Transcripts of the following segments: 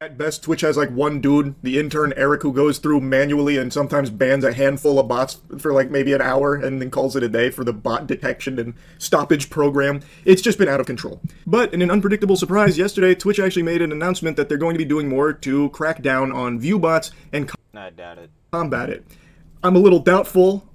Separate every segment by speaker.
Speaker 1: At best, Twitch has like one dude, the intern Eric, who goes through manually and sometimes bans a handful of bots for like maybe an hour and then calls it a day for the bot detection and stoppage program. It's just been out of control. But in an unpredictable surprise, yesterday, Twitch actually made an announcement that they're going to be doing more to crack down on view bots and
Speaker 2: I doubt it.
Speaker 1: combat it. I'm a little doubtful.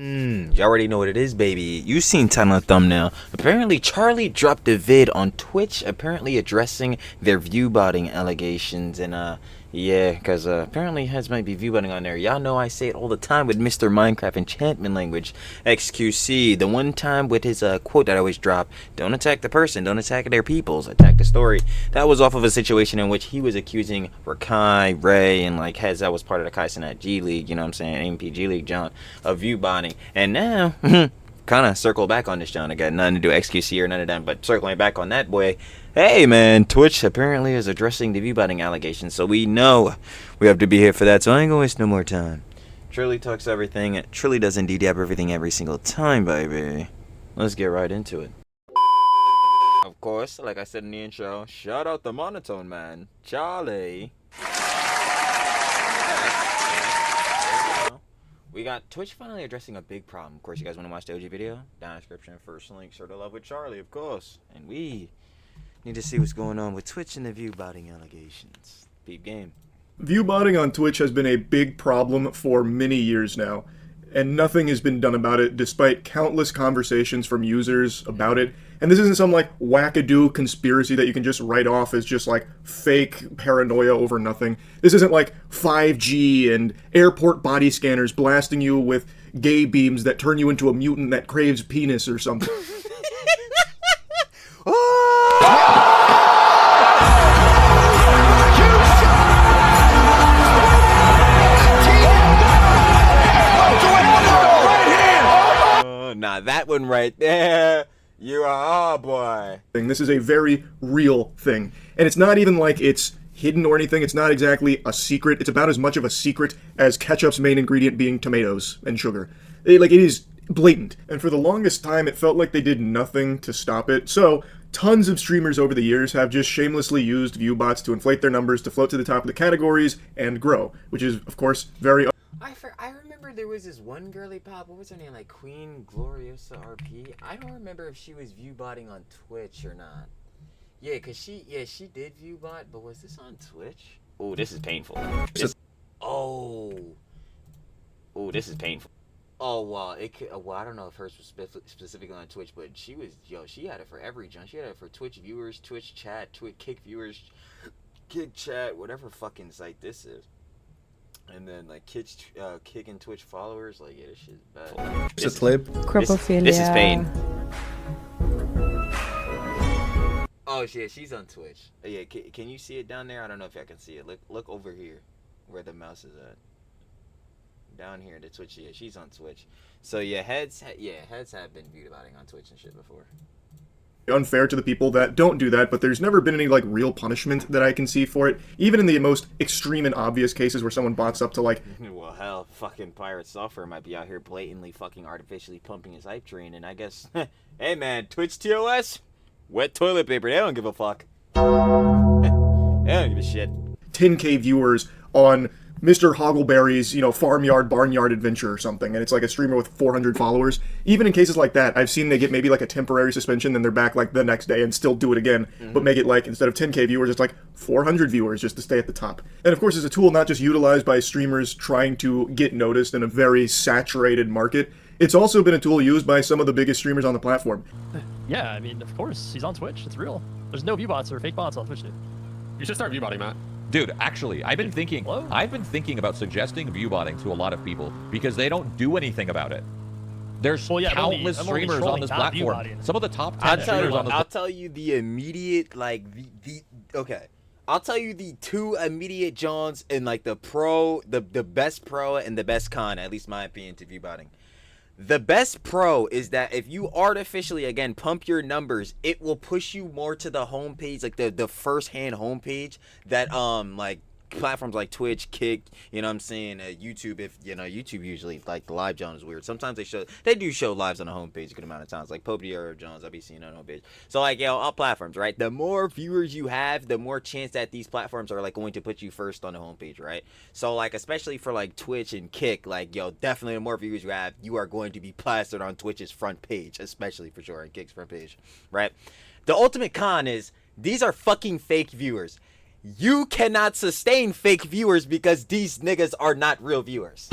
Speaker 2: You already know what it is, baby. You seen title and thumbnail. Apparently, Charlie dropped a vid on Twitch, apparently addressing their viewbotting allegations, and yeah, because apparently heads might be viewbotting on there. Y'all know I say it all the time with Mr. Minecraft enchantment language, XQC. The one time with his quote that I always drop: "Don't attack the person, don't attack their peoples, attack the story." That was off of a situation in which he was accusing Rakai, Ray, and like heads that was part of the Kaisenat G League. You know what I'm saying? MP G League, John, of viewbotting, and now. Kind of circle back on this, John. I got nothing to do XQC or none of that, but circling back on that, boy. Hey, man, Twitch apparently is addressing the viewbotting allegations, so we know we have to be here for that, so I ain't gonna waste no more time. Trilly talks everything. Trilly does indeed have everything every single time, baby. Let's get right into it. Of course, like I said in the intro, shout out the monotone man, Charlie. We got Twitch finally addressing a big problem. Of course, you guys want to watch the OG video? Down in the description, first link, sure to love with Charlie, of course. And we need to see what's going on with Twitch and the viewbotting allegations. Peep game.
Speaker 1: Viewbotting on Twitch has been a big problem for many years now, and nothing has been done about it despite countless conversations from users about it. And this isn't some like wackadoo conspiracy that you can just write off as just like fake paranoia over nothing. This isn't like 5G and airport body scanners blasting you with gay beams that turn you into a mutant that craves penis or something.
Speaker 2: Nah, that one right there. You are, oh boy.
Speaker 1: This is a very real thing. And it's not even like it's hidden or anything. It's not exactly a secret. It's about as much of a secret as ketchup's main ingredient being tomatoes and sugar. It is blatant. And for the longest time, it felt like they did nothing to stop it. So tons of streamers over the years have just shamelessly used viewbots to inflate their numbers, to float to the top of the categories, and grow. Which is, of course, very...
Speaker 2: I remember there was this one girly pop, what was her name, like Queen Gloriosa RP? I don't remember if she was viewbotting on Twitch or not. Yeah, cause she did viewbot, but was this on Twitch? Oh, this is painful. Oh, this is painful. Oh, wow, well, I don't know if hers was specifically on Twitch, but she had it for every junk. She had it for Twitch viewers, Twitch chat, Twitch Kick viewers, Kick chat, whatever fucking site this is. And then like kids kicking Twitch followers, like yeah, this shit's bad.
Speaker 1: It's a clip.
Speaker 3: Cropophilia.
Speaker 2: This is pain. Oh yeah, she's on Twitch. Yeah, can you see it down there? I don't know if I can see it. Look over here, where the mouse is at. Down here, the Twitch. Yeah, she's on Twitch. So yeah, heads have been viewbotting on Twitch and shit before.
Speaker 1: Unfair to the people that don't do that, but there's never been any like real punishment that I can see for it, even in the most extreme and obvious cases where someone bots up to like
Speaker 2: well hell, fucking Pirate Software might be out here blatantly fucking artificially pumping his hype train, and I guess hey man, Twitch TOS, wet toilet paper, they don't give a fuck. They don't give a shit.
Speaker 1: 10k viewers on Mr. Hoggleberry's, farmyard, barnyard adventure or something, and it's like a streamer with 400 followers. Even in cases like that, I've seen they get maybe like a temporary suspension, then they're back like the next day and still do it again, but make it like, instead of 10k viewers, it's like 400 viewers just to stay at the top. And of course, it's a tool not just utilized by streamers trying to get noticed in a very saturated market, it's also been a tool used by some of the biggest streamers on the platform.
Speaker 4: Yeah, I mean, of course, he's on Twitch. It's real. There's no viewbots or fake bots on Twitch, dude.
Speaker 5: You should start viewbotting, Matt.
Speaker 6: Dude, actually, I've been thinking about suggesting viewbotting to a lot of people because they don't do anything about it. There's countless streamers on this platform. Some of the top 10 streamers on this.
Speaker 2: I'll tell you the immediate, like, okay. I'll tell you the two immediate Johns and like the best pro and the best con, at least my opinion, to viewbotting. The best pro is that if you artificially, again, pump your numbers, it will push you more to the homepage, like the first-hand homepage that, like, platforms like Twitch, Kick, you know what I'm saying, YouTube, if, you know, YouTube usually, like, the live zone is weird. Sometimes they do show lives on the homepage a good amount of times, like Pope or Jones, I'll be seeing on the homepage. So, like, yo, all platforms, right? The more viewers you have, the more chance that these platforms are, like, going to put you first on the homepage, right? So, like, especially for, like, Twitch and Kick, like, yo, definitely the more viewers you have, you are going to be plastered on Twitch's front page, especially for sure, and Kick's front page, right? The ultimate con is, these are fucking fake viewers. You cannot sustain fake viewers because these niggas are not real viewers.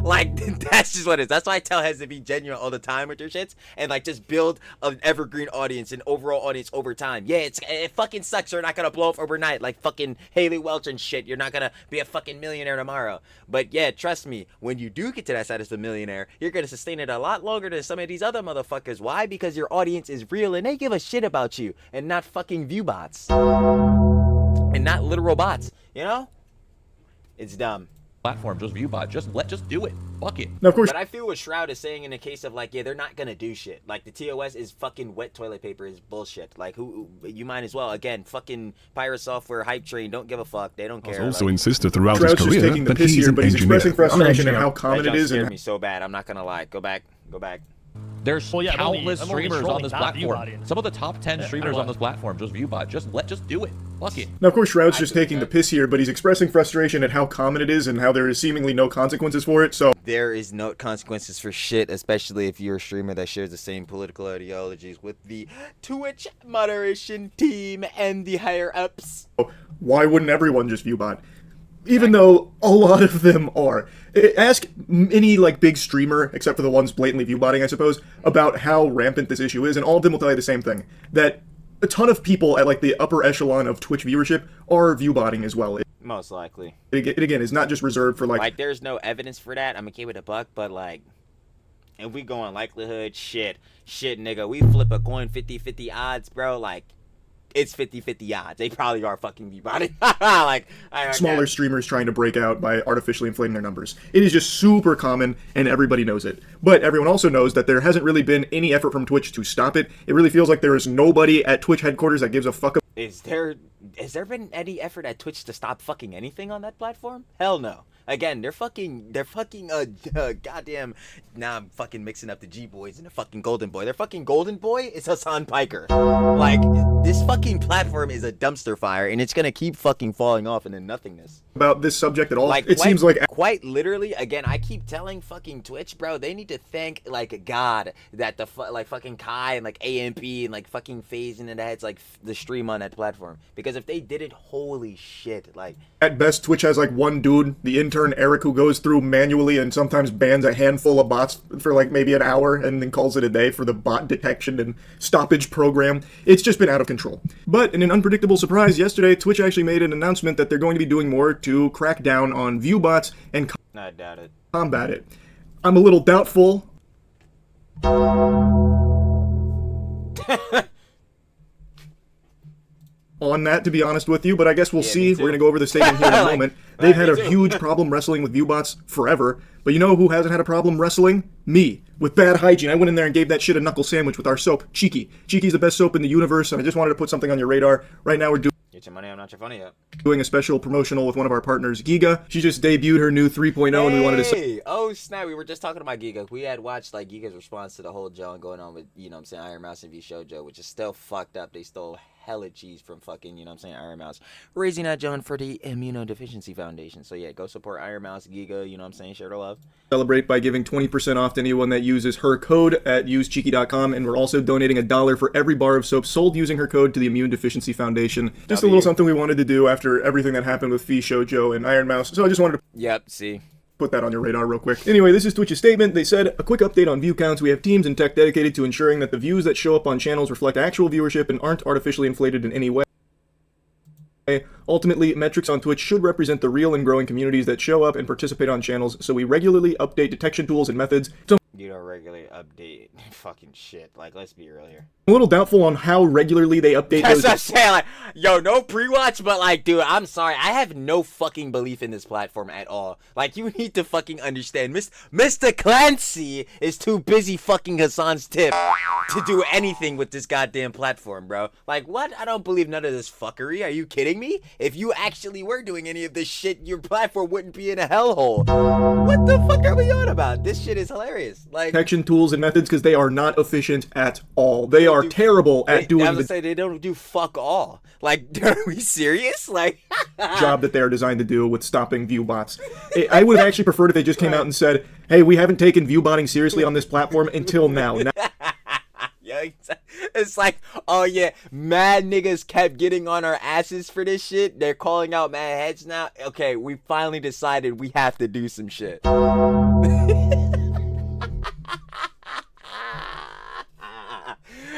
Speaker 2: Like, that's just what it is. That's why I tell heads to be genuine all the time with their shits and, like, just build an evergreen audience, an overall audience over time. Yeah, it fucking sucks. You're not gonna blow up overnight like fucking Haley Welch and shit. You're not gonna be a fucking millionaire tomorrow. But yeah, trust me, when you do get to that status of millionaire, you're gonna sustain it a lot longer than some of these other motherfuckers. Why? Because your audience is real and they give a shit about you and not fucking view bots. And not literal bots, you know? It's dumb.
Speaker 6: Platform, just Viewbot, just do it. Fuck it.
Speaker 1: Now, of course,
Speaker 2: but I feel what Shroud is saying in the case of, like, yeah, they're not gonna do shit. Like, the TOS is fucking wet toilet paper is bullshit. Like, who you might as well. Again, fucking Pirate Software hype train, don't give a fuck. They don't care.
Speaker 3: Also
Speaker 2: like,
Speaker 3: insisted throughout his
Speaker 1: Shroud's just
Speaker 3: career
Speaker 1: taking the
Speaker 3: that
Speaker 1: piss
Speaker 3: he's
Speaker 1: here,
Speaker 3: an
Speaker 1: but he's expressing
Speaker 3: engineer.
Speaker 1: frustration and how common
Speaker 2: that
Speaker 1: it is.
Speaker 2: scared
Speaker 1: And
Speaker 2: me so bad. I'm not gonna lie. Go back.
Speaker 6: There's countless
Speaker 4: I'm only
Speaker 6: streamers on
Speaker 4: trolling,
Speaker 6: this
Speaker 4: not
Speaker 6: platform.
Speaker 4: viewbotting.
Speaker 6: Some of the top 10 streamers on this platform, just Viewbot. Just do it. Fuck it.
Speaker 1: now, of course, Shroud's just taking the piss here, but he's expressing frustration at how common it is and how there is seemingly no consequences for it. So
Speaker 2: there is no consequences for shit, especially if you're a streamer that shares the same political ideologies with the Twitch moderation team and the higher ups.
Speaker 1: why wouldn't everyone just Viewbot? Even though a lot of them are. Ask any, like, big streamer, except for the ones blatantly viewbotting, I suppose, about how rampant this issue is, and all of them will tell you the same thing. That a ton of people at, like, the upper echelon of Twitch viewership are viewbotting as well.
Speaker 2: Most likely.
Speaker 1: It again, is not just reserved for, like,
Speaker 2: there's no evidence for that. I'm gonna keep it a buck, but, like, if we go on likelihood, shit, nigga, we flip a coin 50-50 odds, bro, like, it's 50-50 odds. They probably are fucking viewbotting. Like,
Speaker 1: smaller streamers trying to break out by artificially inflating their numbers. It is just super common, and everybody knows it. But everyone also knows that there hasn't really been any effort from Twitch to stop it. It really feels like there is nobody at Twitch headquarters that gives a fuck.
Speaker 2: Has there been any effort at Twitch to stop fucking anything on that platform? Hell no. Again, they're fucking goddamn. Now I'm fucking mixing up the G boys and the fucking Golden Boy. Their fucking Golden Boy is Hassan Piker. Like, this fucking platform is a dumpster fire, and it's gonna keep fucking falling off into nothingness.
Speaker 1: About this subject at all,
Speaker 2: like,
Speaker 1: it seems like
Speaker 2: quite literally. Again, I keep telling fucking Twitch, bro, they need to thank, like, God that the like fucking Kai and like AMP and like fucking FaZe and that's like the stream on that platform, because if they did it, holy shit, like.
Speaker 1: At best, Twitch has, like, one dude, the intern Eric, who goes through manually and sometimes bans a handful of bots for, like, maybe an hour and then calls it a day for the bot detection and stoppage program. It's just been out of control. But in an unpredictable surprise, yesterday, Twitch actually made an announcement that they're going to be doing more to crack down on view bots and
Speaker 2: I doubt it.
Speaker 1: Combat it. I'm a little doubtful. On that, to be honest with you, but I guess we'll see. We're going to go over the statement here in a moment. They've had a huge problem wrestling with viewbots forever, but you know who hasn't had a problem wrestling? Me. With bad hygiene. I went in there and gave that shit a knuckle sandwich with our soap, Cheeky. Cheeky's the best soap in the universe, and I just wanted to put something on your radar. Right now we're
Speaker 2: Get your money, I'm not your funny yet.
Speaker 1: doing a special promotional with one of our partners, Giga. She just debuted her new 3.0, and we wanted to say...
Speaker 2: Oh, snap, we were just talking about Giga. We had watched, like, Giga's response to the whole John going on with, you know what I'm saying, Iron Mouse and V Shoujo, which is still fucked up. They stole hella cheese from fucking, you know what I'm saying, Iron Mouse. Raising that John for the Immunodeficiency Foundation. So, yeah, go support Iron Mouse, Giga, you know what I'm saying, share the love.
Speaker 1: Celebrate by giving 20% off to anyone that uses her code at usecheeky.com, and we're also donating $1 for every bar of soap sold using her code to the Immune Deficiency Foundation. Just a little something we wanted to do after everything that happened with V Shoujo and Iron Mouse, so I just wanted to put that on your radar real quick. Anyway, this is Twitch's statement. They said, a quick update on view counts. We have teams and tech dedicated to ensuring that the views that show up on channels reflect actual viewership and aren't artificially inflated in any way. Ultimately, metrics on Twitch should represent the real and growing communities that show up and participate on channels, so we regularly update detection tools and methods.
Speaker 2: You don't regularly update fucking shit. Like, let's be real here.
Speaker 1: I'm a little doubtful on how regularly they update
Speaker 2: That's
Speaker 1: those.
Speaker 2: what I'm saying. Like, yo, no pre-watch, but like, dude, I'm sorry. I have no fucking belief in this platform at all. Like, you need to fucking understand. Mr. Clancy is too busy fucking Hassan's tip to do anything with this goddamn platform, bro. Like, what? I don't believe none of this fuckery. Are you kidding me? If you actually were doing any of this shit, your platform wouldn't be in a hellhole. What the fuck are we on about? This shit is hilarious. Like,
Speaker 1: detection tools and methods, because they are not efficient at all. They are terrible at doing the
Speaker 2: they don't do fuck all. Like, are we serious? Like,
Speaker 1: job that they are designed to do with stopping view bots. I would have actually preferred if they just came out and said, hey, we haven't taken view botting seriously on this platform until now.
Speaker 2: Yeah, it's like, oh yeah, mad niggas kept getting on our asses for this shit. They're calling out mad heads now. Okay, we finally decided we have to do some shit.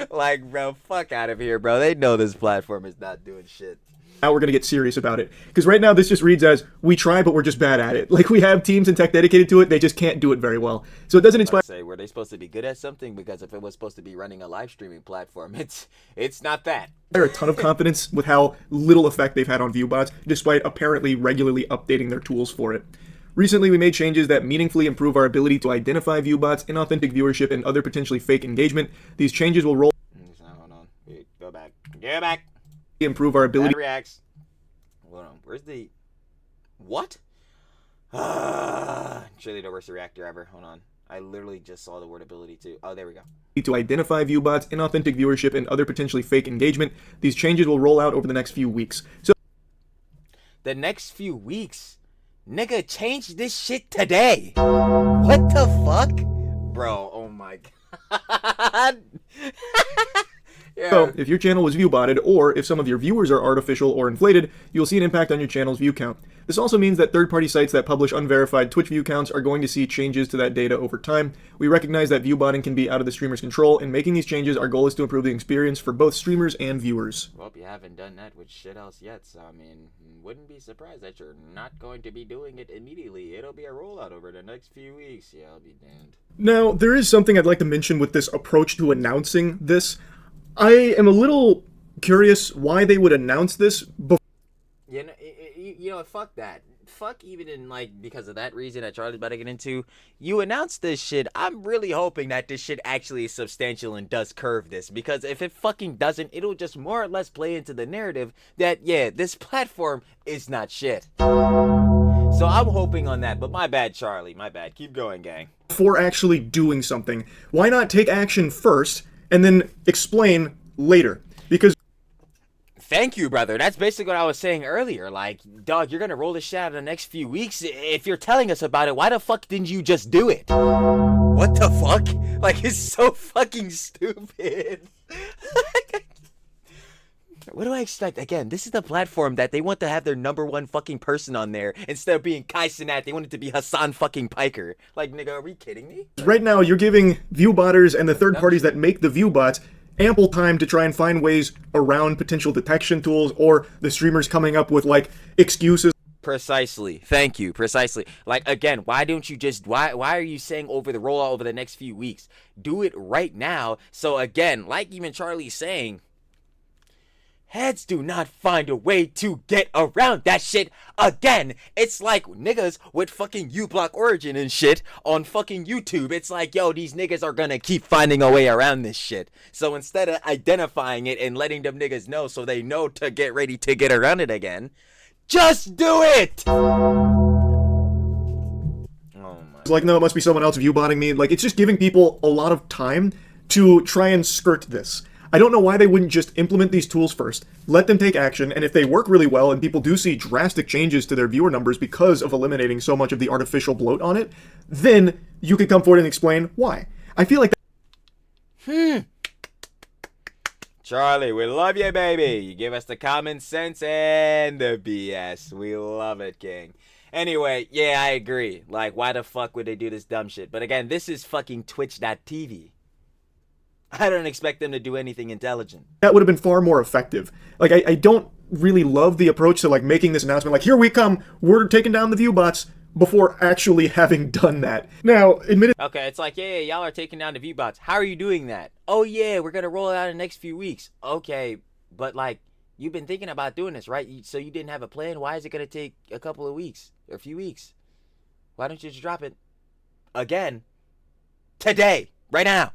Speaker 2: Like, bro, fuck out of here, bro. They know this platform is not doing shit.
Speaker 1: Now we're going to get serious about it. Because right now this just reads as, we try, but we're just bad at it. Like, we have teams and tech dedicated to it, they just can't do it very well. So it doesn't inspire...
Speaker 2: Say, were they supposed to be good at something? Because if it was supposed to be running a live streaming platform, it's not that.
Speaker 1: There are a ton of confidence with how little effect they've had on viewbots, despite apparently regularly updating their tools for it. Recently, we made changes that meaningfully improve our ability to identify viewbots, inauthentic viewership, and other potentially fake engagement. These changes will roll...
Speaker 2: Hold on. Wait, go back. Go back.
Speaker 1: Improve our ability...
Speaker 2: Reacts. Hold on. Where's the... What? Truly the worst reactor ever. Hold on. I literally just saw the word ability too. Oh, there we go.
Speaker 1: To identify viewbots, inauthentic viewership, and other potentially fake engagement. These changes will roll out over the next few weeks. So...
Speaker 2: The next few weeks? Nigga, change this shit today. What the fuck? Bro, oh my god. Yeah.
Speaker 1: So, if your channel was viewbotted, or if some of your viewers are artificial or inflated, you'll see an impact on your channel's view count. This also means that third-party sites that publish unverified Twitch view counts are going to see changes to that data over time. We recognize that viewbotting can be out of the streamer's control, and making these changes, our goal is to improve the experience for both streamers and viewers.
Speaker 2: Well, you haven't done that with shit else yet, so I mean, wouldn't be surprised that you're not going to be doing it immediately. It'll be a rollout over the next few weeks. Yeah, I'll be damned.
Speaker 1: Now, there is something I'd like to mention with this approach to announcing this. I am a little curious why they would announce this before.
Speaker 2: You know, fuck that. Fuck even in, like, because of that reason that Charlie's about to get into. You announced this shit. I'm really hoping that this shit actually is substantial and does curve this. Because if it fucking doesn't, it'll just more or less play into the narrative that, yeah, this platform is not shit. So I'm hoping on that. But my bad, Charlie. My bad. Keep going, gang.
Speaker 1: Before actually doing something. Why not take action first and then explain later? Because...
Speaker 2: Thank you, brother. That's basically what I was saying earlier. Like, dog, you're gonna roll this shit out in the next few weeks. If you're telling us about it, why the fuck didn't you just do it? What the fuck? Like, it's so fucking stupid. What do I expect? Again, this is the platform that they want to have their #1 fucking person on there. Instead of being Kai Cenat, they want it to be Hassan fucking Piker. Like, nigga, are we kidding me?
Speaker 1: Right now, you're giving viewbotters and the third parties that make the viewbots ample time to try and find ways around potential detection tools, or the streamers coming up with, like, excuses.
Speaker 2: Precisely. Thank you. Precisely. Like, again, why don't you just, why are you saying over the rollout over the next few weeks? Do it right now. So again, like even Charlie's saying, heads do not find a way to get around that shit again. It's like niggas with fucking uBlock Origin and shit on fucking YouTube. It's like, yo, these niggas are gonna keep finding a way around this shit. So instead of identifying it and letting them niggas know so they know to get ready to get around it again, just do it!
Speaker 1: It's like, no, it must be someone else viewbotting me. Like, it's just giving people a lot of time to try and skirt this. I don't know why they wouldn't just implement these tools first, let them take action, and if they work really well and people do see drastic changes to their viewer numbers because of eliminating so much of the artificial bloat on it, then you could come forward and explain why. I feel like
Speaker 2: Charlie, we love you, baby. You give us the common sense and the BS. We love it, King. Anyway, yeah, I agree. Like, why the fuck would they do this dumb shit? But again, this is fucking Twitch.tv. I don't expect them to do anything intelligent.
Speaker 1: That would have been far more effective. Like, I don't really love the approach to, like, making this announcement, like, here we come, we're taking down the viewbots. before actually having done that. Now, admittedly,
Speaker 2: okay, it's like, yeah, y'all are taking down the view bots. How are you doing that? Oh yeah, we're gonna roll it out in the next few weeks. Okay, but like, you've been thinking about doing this, right? So you didn't have a plan. Why is it gonna take a couple of weeks, or a few weeks? Why don't you just drop it again today, right now?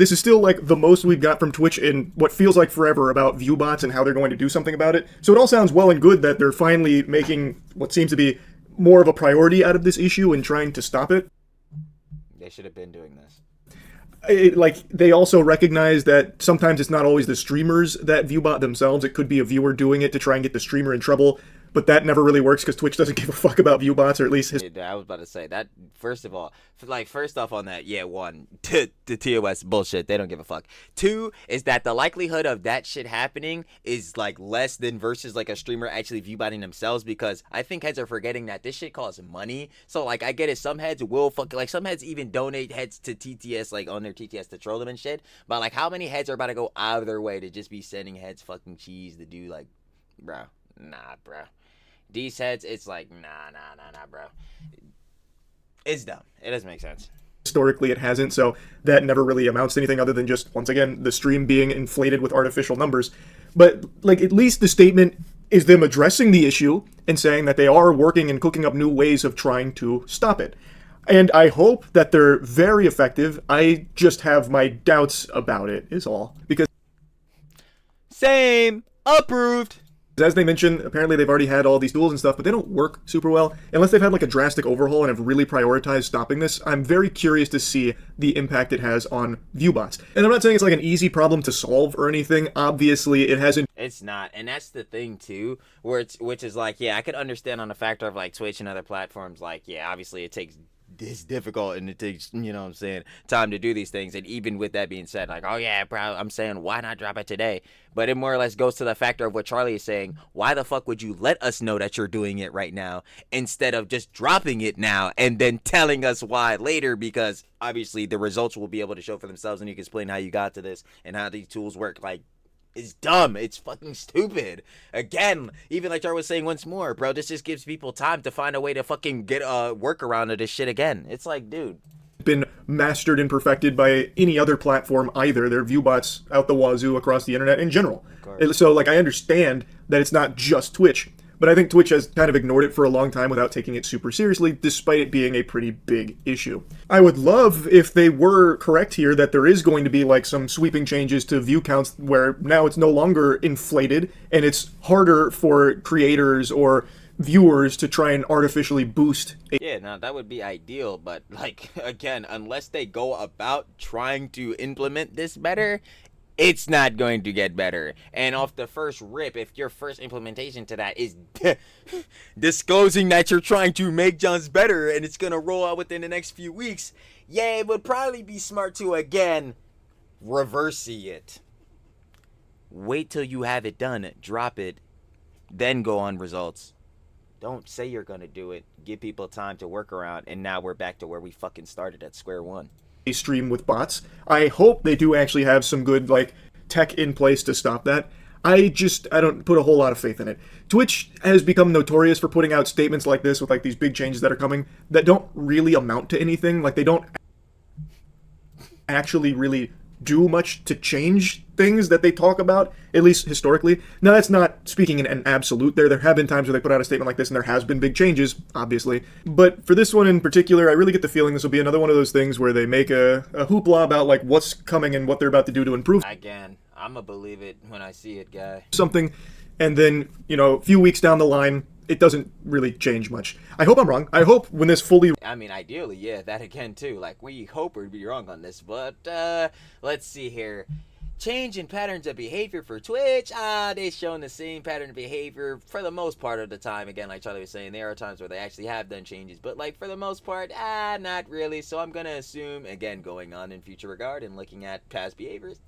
Speaker 1: this is still like the most we've got from Twitch in what feels like forever about viewbots and how they're going to do something about it. So it all sounds well and good that they're finally making what seems to be more of a priority out of this issue and trying to stop it.
Speaker 2: They should have been doing this.
Speaker 1: Like, they also recognize that sometimes it's not always the streamers that viewbot themselves. It could be a viewer doing it to try and get the streamer in trouble. But that never really works because Twitch doesn't give a fuck about viewbots, or at least his.
Speaker 2: I was about to say that. First of all, like, first off on that, yeah, one, the TOS bullshit, they don't give a fuck. Two is that the likelihood of that shit happening is like less than versus like a streamer actually viewbotting themselves, because I think heads are forgetting that this shit costs money. So like, I get it, some heads will fuck, like some heads even donate heads to TTS, like on their TTS to troll them and shit. But like, how many heads are about to go out of their way to just be sending heads fucking cheese to do, like, bro, nah, bro. These heads, it's like, nah, bro. It's dumb. It doesn't make sense.
Speaker 1: Historically, it hasn't, so that never really amounts to anything other than just, once again, the stream being inflated with artificial numbers. But, like, at least the statement is them addressing the issue and saying that they are working and cooking up new ways of trying to stop it. And I hope that they're very effective. I just have my doubts about it, is all. Because...
Speaker 2: Same. Approved.
Speaker 1: As they mentioned, apparently they've already had all these tools and stuff, but they don't work super well. Unless they've had like a drastic overhaul and have really prioritized stopping this, I'm very curious to see the impact it has on viewbots. And I'm not saying it's like an easy problem to solve or anything. Obviously, it hasn't.
Speaker 2: It's not, and that's the thing too, which is like, yeah, I could understand on the factor of like Twitch and other platforms, like, yeah, obviously it takes. It's difficult and it takes, you know what I'm saying, time to do these things. And even with that being said, like, oh yeah, bro, I'm saying, why not drop it today? But it more or less goes to the factor of what Charlie is saying. Why the fuck would you let us know that you're doing it right now instead of just dropping it now and then telling us why later? Because obviously the results will be able to show for themselves, and you can explain how you got to this and how these tools work. Like, it's dumb. It's fucking stupid. Again, even like Jar was saying once more, bro, this just gives people time to find a way to fucking get a workaround of this shit again. It's like, dude.
Speaker 1: Been mastered and perfected by any other platform either. They're viewbots out the wazoo across the internet in general. So, like, I understand that it's not just Twitch, but I think Twitch has kind of ignored it for a long time without taking it super seriously, despite it being a pretty big issue. I would love if they were correct here that there is going to be like some sweeping changes to view counts where now it's no longer inflated and it's harder for creators or viewers to try and artificially boost.
Speaker 2: Yeah, now that would be ideal, but like, again, unless they go about trying to implement this better, it's not going to get better. And off the first rip, if your first implementation to that is disclosing that you're trying to make Johns better and it's going to roll out within the next few weeks, yeah, it would probably be smart to, again, reverse it. Wait till you have it done, drop it, then go on results. Don't say you're going to do it. Give people time to work around, and now we're back to where we fucking started at square one.
Speaker 1: Stream with bots. I hope they do actually have some good like tech in place to stop that. I don't put a whole lot of faith in it. Twitch has become notorious for putting out statements like this with like these big changes that are coming that don't really amount to anything. Like, they don't actually really do much to change things that they talk about, at least historically. Now, that's not speaking in an absolute there. There have been times where they put out a statement like this and there has been big changes, obviously. But for this one in particular, I really get the feeling this will be another one of those things where they make a hoopla about like what's coming and what they're about to do to improve.
Speaker 2: Again, I'ma believe it when I see it, guy.
Speaker 1: Something, and then, you know, a few weeks down the line, it doesn't really change much. I hope I'm wrong. I hope when this fully...
Speaker 2: I mean, ideally, yeah, that again, too. Like, we hope we'd be wrong on this, but, let's see here. Change in patterns of behavior for Twitch. They've shown the same pattern of behavior for the most part of the time. Again, like Charlie was saying, there are times where they actually have done changes, but, like, for the most part, not really. So I'm gonna assume, again, going on in future regard and looking at past behaviors,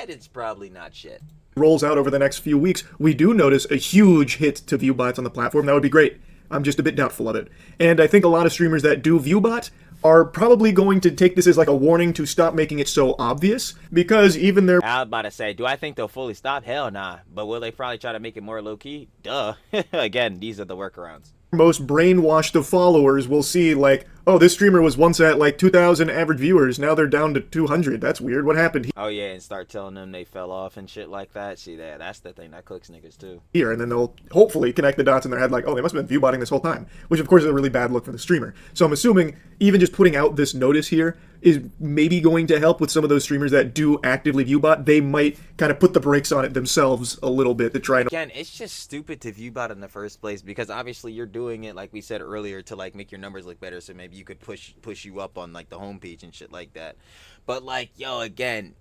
Speaker 2: it's probably not shit.
Speaker 1: Rolls out over the next few weeks, we do notice a huge hit to viewbots on the platform. That would be great. I'm just a bit doubtful of it. And I think a lot of streamers that do Viewbot are probably going to take this as like a warning to stop making it so obvious, because even their...
Speaker 2: I was about to say, do I think they'll fully stop? Hell nah. But will they probably try to make it more low-key? Duh. Again, these are the workarounds.
Speaker 1: Most brainwashed of followers will see, like, oh, this streamer was once at like 2,000 average viewers, now they're down to 200. That's weird. What happened
Speaker 2: Oh yeah, and start telling them they fell off and shit like that. See that? That's the thing that cooks niggas too.
Speaker 1: here? And then they'll hopefully connect the dots in their head, like, oh, they must have been viewbotting this whole time, which of course is a really bad look for the streamer. So I'm assuming even just putting out this notice here is maybe going to help with some of those streamers that do actively viewbot. They might kind of put the brakes on it themselves a little bit to try and...
Speaker 2: Again, it's just stupid to viewbot in the first place, because obviously you're doing it, like we said earlier, to like make your numbers look better, so maybe you could push you up on like the homepage and shit like that. But like, yo, again,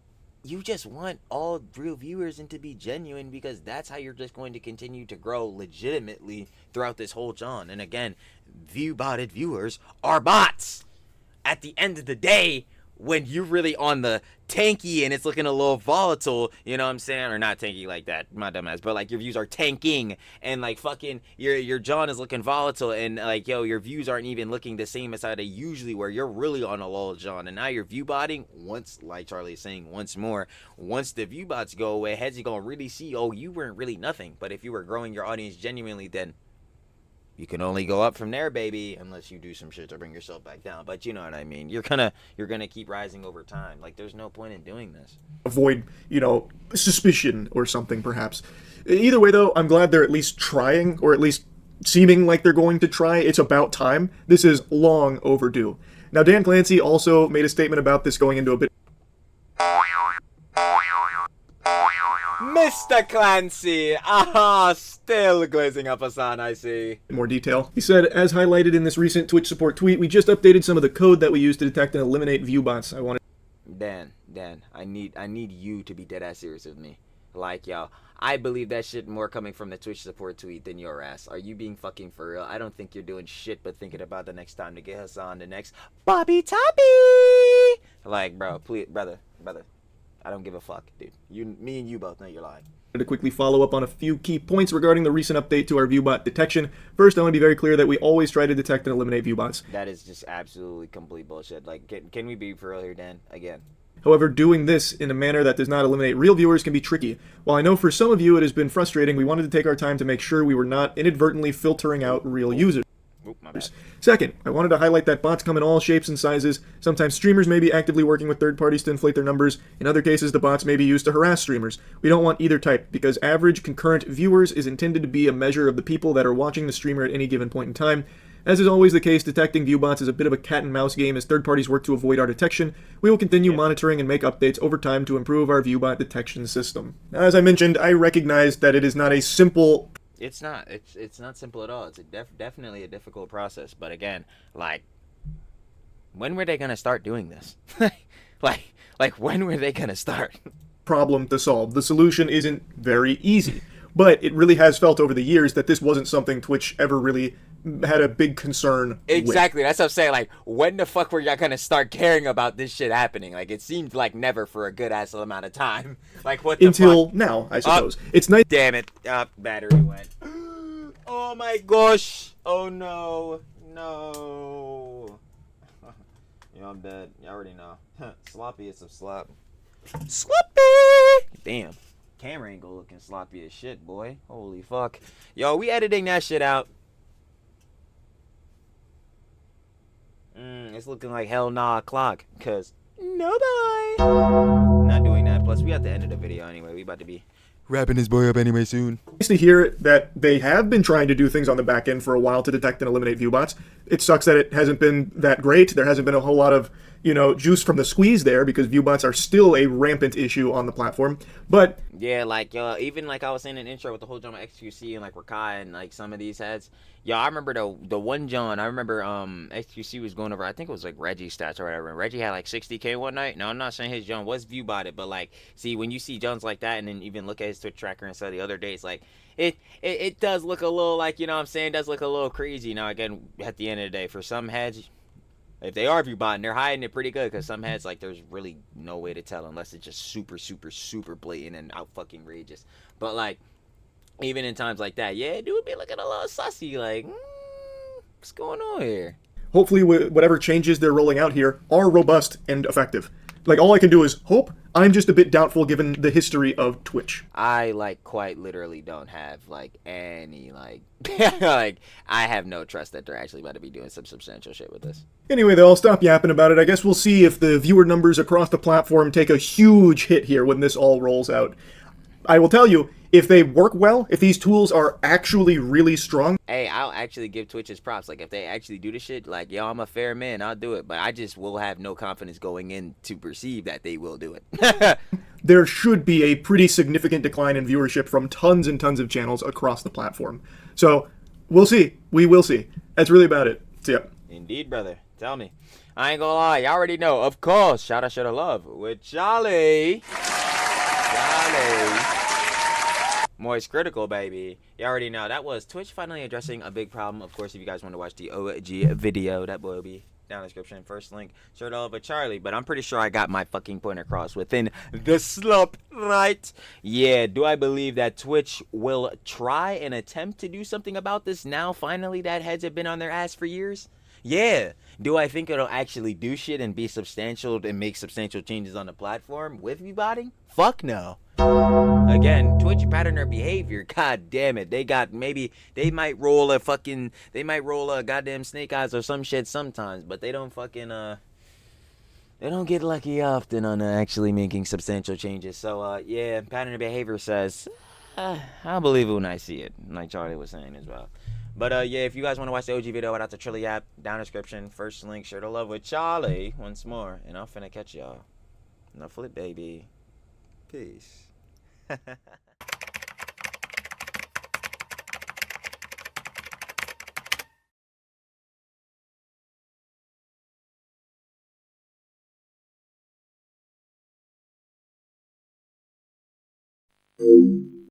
Speaker 2: you just want all real viewers and to be genuine, because that's how you're just going to continue to grow legitimately throughout this whole John. And again, viewbotted viewers are bots. At the end of the day, when you're really on the tanky and it's looking a little volatile, you know what I'm saying? Or not tanky like that, my dumbass, but like your views are tanking and like fucking your John is looking volatile, and like, yo, your views aren't even looking the same as how they usually were. You're really on a lull, John, and now you're viewbotting. Once, like Charlie is saying, once the viewbots go away, heads are gonna really see, oh, you weren't really nothing. But if you were growing your audience genuinely, then you can only go up from there, baby, unless you do some shit to bring yourself back down. But you know what I mean. You're gonna keep rising over time. Like, there's no point in doing this.
Speaker 1: Avoid, suspicion or something, perhaps. Either way, though, I'm glad they're at least trying, or at least seeming like they're going to try. It's about time. This is long overdue. Now, Dan Clancy also made a statement about this, going into a bit...
Speaker 2: Mr. Clancy! Aha! Still glazing up, Hassan, I see.
Speaker 1: More detail. He said, as highlighted in this recent Twitch support tweet, we just updated some of the code that we use to detect and eliminate viewbots. I wanted...
Speaker 2: Dan, I need you to be dead ass serious with me. Like, yo, I believe that shit more coming from the Twitch support tweet than your ass. Are you being fucking for real? I don't think you're doing shit but thinking about the next time to get Hassan the next Bobby Toppy! Like, bro, please, brother. I don't give a fuck, dude. Me and you both know you're lying.
Speaker 1: To quickly follow up on a few key points regarding the recent update to our viewbot detection. First, I want to be very clear that we always try to detect and eliminate viewbots.
Speaker 2: That is just absolutely complete bullshit. Like, can we be for real here, Dan? Again.
Speaker 1: However, doing this in a manner that does not eliminate real viewers can be tricky. While I know for some of you it has been frustrating, we wanted to take our time to make sure we were not inadvertently filtering out real users.
Speaker 2: Oop, my bad.
Speaker 1: Second, I wanted to highlight that bots come in all shapes and sizes. Sometimes streamers may be actively working with third parties to inflate their numbers. In other cases, the bots may be used to harass streamers. We don't want either type, because average concurrent viewers is intended to be a measure of the people that are watching the streamer at any given point in time. As is always the case, detecting viewbots is a bit of a cat and mouse game as third parties work to avoid our detection. We will continue monitoring and make updates over time to improve our viewbot detection system. Now, as I mentioned, I recognize that it is not a simple...
Speaker 2: It's not simple at all. It's definitely a difficult process. But again, like, when were they gonna start doing this? like when were they gonna start?
Speaker 1: Problem to solve. The solution isn't very easy, but it really has felt over the years that this wasn't something Twitch ever really had a big concern
Speaker 2: Exactly.
Speaker 1: with.
Speaker 2: That's what I'm saying. Like, when the fuck were y'all gonna start caring about this shit happening? Like, it seemed like never for a good ass amount of time. Like, what the
Speaker 1: Until
Speaker 2: fuck?
Speaker 1: now, I suppose. It's nice.
Speaker 2: Damn it. Battery went. Oh my gosh. Oh no. No. I'm dead. You already know. Sloppy is some slop. Sloppy! Damn. Camera angle looking sloppy as shit, boy. Holy fuck. Yo, we editing that shit out. It's looking like hell nah o'clock. Cause no boy. Not doing that. Plus, we at the end of the video anyway. We about to be wrapping his boy up anyway soon.
Speaker 1: Nice to hear that they have been trying to do things on the back end for a while to detect and eliminate viewbots. It sucks that it hasn't been that great. There hasn't been a whole lot of, juice from the squeeze there, because viewbots are still a rampant issue on the platform. But
Speaker 2: yeah, like, even like I was saying in the intro with the whole drama XQC and like Rakai and like some of these heads. Yo, I remember the one John. I remember XQC was going over. I think it was like Reggie's stats or whatever. And Reggie had like 60K one night. No, I'm not saying his John was viewbotted, but like, see, when you see Johns like that, and then even look at his Twitch tracker and stuff the other days, like it does look a little like, you know what I'm saying, does look a little crazy. Now again, at the end of the day, for some heads, if they are viewbotting, they're hiding it pretty good, because some heads, like, there's really no way to tell unless it's just super, super, super blatant and out fucking rageous. But like, even in times like that, yeah, it would be looking a little sussy, like, What's going on here?
Speaker 1: Hopefully, whatever changes they're rolling out here are robust and effective. Like, all I can do is hope. I'm just a bit doubtful given the history of Twitch.
Speaker 2: I, like, quite literally don't have, like, any, like, like, I have no trust that they're actually about to be doing some substantial shit with this.
Speaker 1: Anyway, though, I'll stop yapping about it. I guess we'll see if the viewer numbers across the platform take a huge hit here when this all rolls out. I will tell you, if they work well, if these tools are actually really strong...
Speaker 2: Hey, I'll actually give Twitch its props. Like, if they actually do the shit, like, yo, I'm a fair man, I'll do it. But I just will have no confidence going in to perceive that they will do it.
Speaker 1: There should be a pretty significant decline in viewership from tons and tons of channels across the platform. So, we'll see. We will see. That's really about it. See ya.
Speaker 2: Indeed, brother. Tell me. I ain't gonna lie. Y'all already know. Of course. Shout out to the love with Charlie. MoistCritikal, baby. You already know. That was Twitch finally addressing a big problem. Of course, if you guys want to watch the OG video, that will be down in the description. First link, shirt all over Charlie. But I'm pretty sure I got my fucking point across within the slump, right? Yeah, do I believe that Twitch will try and attempt to do something about this now, finally, that heads have been on their ass for years? Yeah. Do I think it'll actually do shit and be substantial and make substantial changes on the platform with Viewbotting? Fuck no. Again, Twitch pattern their behavior. God damn it. They might roll a goddamn snake eyes or some shit sometimes, but they don't fucking, they don't get lucky often on actually making substantial changes. So, yeah, pattern their behavior says, I'll believe it when I see it, like Charlie was saying as well. But, yeah, if you guys want to watch the OG video without the Trilly app, down in the description, first link, share the love with Charlie once more, and I'm finna catch y'all. No flip, baby. Peace.